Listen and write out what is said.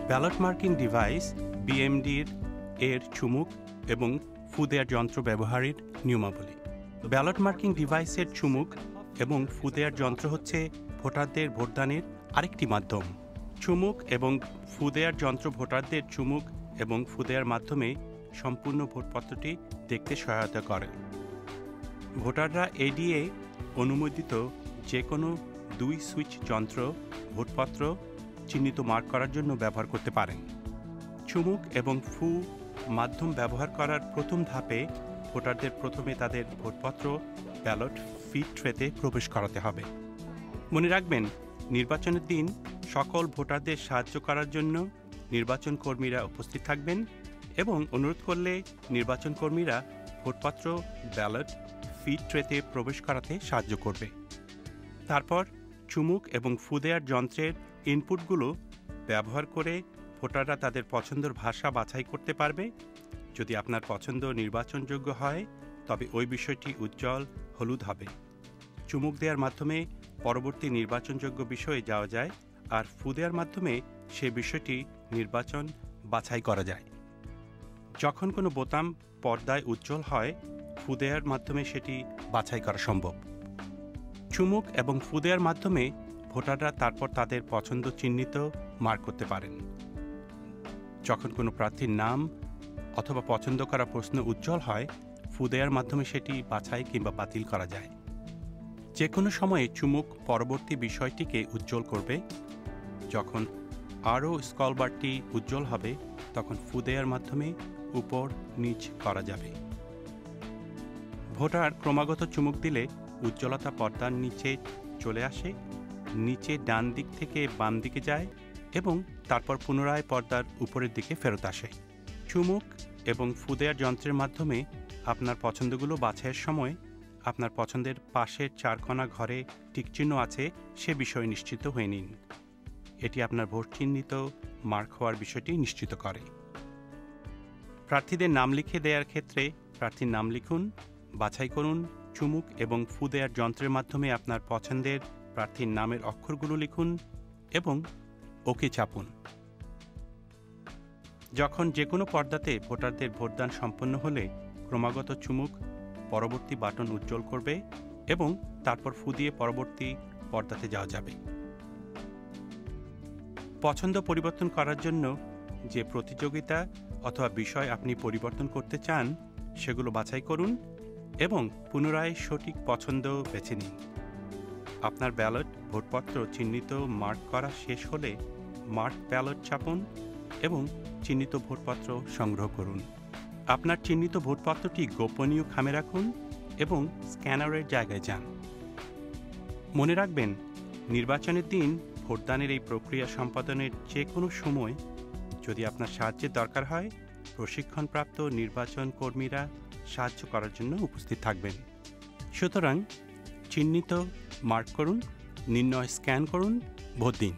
Ballot marking device বিএমডির এর চুমুক এবং ফু দেওয়ার যন্ত্র ব্যবহারের নিয়মাবলী। ব্যালট মার্কিং ডিভাইসের চুমুক এবং ফু দেওয়ার যন্ত্র হচ্ছে ভোটারদের ভোটদানের আরেকটি মাধ্যম। চুমুক এবং ফু দেওয়ার যন্ত্র ভোটারদের চুমুক এবং ফু দেওয়ার মাধ্যমে সম্পূর্ণ ভোটপত্রটি দেখতে সহায়তা করে। ভোটাররা এডিএ অনুমোদিত যে কোনো 2 সুইচ যন্ত্র ভোটপত্র চিহ্নিত মার্ক করার জন্য ব্যবহার করতে পারেন। চুমুক এবং ফু মাধ্যম ব্যবহার করার প্রথম ধাপে ভোটারদের প্রথমে তাদের ভোটপত্র ব্যালট ফিড ট্রেতে প্রবেশ করাতে হবে। মনে রাখবেন, নির্বাচনের দিন সকল ভোটারদের সাহায্য করার জন্য নির্বাচন কর্মীরা উপস্থিত থাকবেন এবং অনুরোধ করলে নির্বাচন কর্মীরা ভোটপত্র ব্যালট ফিড ট্রেতে প্রবেশ করাতে সাহায্য করবে। তারপর চুমুক এবং ফু দেওয়ার যন্ত্রের ইনপুটগুলো ব্যবহার করে ভোটাররা তাদের পছন্দের ভাষা বাছাই করতে পারবে। যদি আপনার পছন্দ নির্বাচনযোগ্য হয় তবে ওই বিষয়টি উজ্জ্বল হলুদ হবে। চুমুক দেওয়ার মাধ্যমে পরবর্তী নির্বাচনযোগ্য বিষয়ে যাওয়া যায়, আর ফু দেওয়ার মাধ্যমে সে বিষয়টি নির্বাচন বাছাই করা যায়। যখন কোনো বোতাম পর্দায় উজ্জ্বল হয়, ফু দেওয়ার মাধ্যমে সেটি বাছাই করা সম্ভব। চুমুক এবং ফু দেওয়ার মাধ্যমে ভোটাররা তারপর তাদের পছন্দ চিহ্নিত মার্ক করতে পারেন। যখন কোনো প্রার্থীর নাম অথবা পছন্দ করা প্রশ্ন উজ্জ্বল হয়, ফু দেওয়ার মাধ্যমে সেটি বাছাই কিংবা বাতিল করা যায়। যে কোনো সময়ে চুমুক পরবর্তী বিষয়টিকে উজ্জ্বল করবে। যখন আরও স্কলবারটি উজ্জ্বল হবে, তখন ফু দেওয়ার মাধ্যমে উপর নিচ করা যাবে। ভোটার ক্রমাগত চুমুক দিলে উজ্জ্বলতা পর্দার নিচে চলে আসে, নিচে ডান দিক থেকে বাম দিকে যায় এবং তারপর পুনরায় পর্দার উপরের দিকে ফেরত আসে। চুমুক এবং ফু দেওয়ার যন্ত্রের মাধ্যমে আপনার পছন্দগুলো বাছাইয়ের সময় আপনার পছন্দের পাশের 4 কোণা ঘরে টিকচিহ্ন আছে সে বিষয়ে নিশ্চিত হয়ে নিন। এটি আপনার ভোট চিহ্নিত মার্ক হওয়ার বিষয়টি নিশ্চিত করে। প্রার্থীদের নাম লিখে দেওয়ার ক্ষেত্রে প্রার্থীর নাম লিখুন, বাছাই করুন। চুমুক এবং ফু দেওয়ার যন্ত্রের মাধ্যমে আপনার পছন্দের প্রার্থীর নামের অক্ষরগুলো লিখুন এবং ওকে চাপুন। যখন যে কোনো পর্দাতে ভোটারদের ভোটদান সম্পন্ন হলে ক্রমাগত চুমুক পরবর্তী বাটন উজ্জ্বল করবে এবং তারপর ফু দিয়ে পরবর্তী পর্দাতে যাওয়া যাবে। পছন্দ পরিবর্তন করার জন্য যে প্রতিযোগিতা অথবা বিষয় আপনি পরিবর্তন করতে চান সেগুলো বাছাই করুন এবং পুনরায় সঠিক পছন্দ বেছে নিন। আপনার ব্যালট ভোটপত্র চিহ্নিত মার্ক করা শেষ হলে মার্ক ব্যালট চাপুন এবং চিহ্নিত ভোটপত্র সংগ্রহ করুন। আপনার চিহ্নিত ভোটপত্রটি গোপনীয় খামে রাখুন এবং স্ক্যানারের জায়গায় যান। মনে রাখবেন, নির্বাচনের দিন ভোটদানের এই প্রক্রিয়া সম্পাদনের যে কোনো সময় যদি আপনার সাহায্যের দরকার হয়, প্রশিক্ষণপ্রাপ্ত নির্বাচন কর্মীরা সাহায্য করার জন্য উপস্থিত থাকবেন। সুতরাং চিহ্নিত মার্ক করুন, নির্ণয় স্ক্যান করুন, ভোট দিন।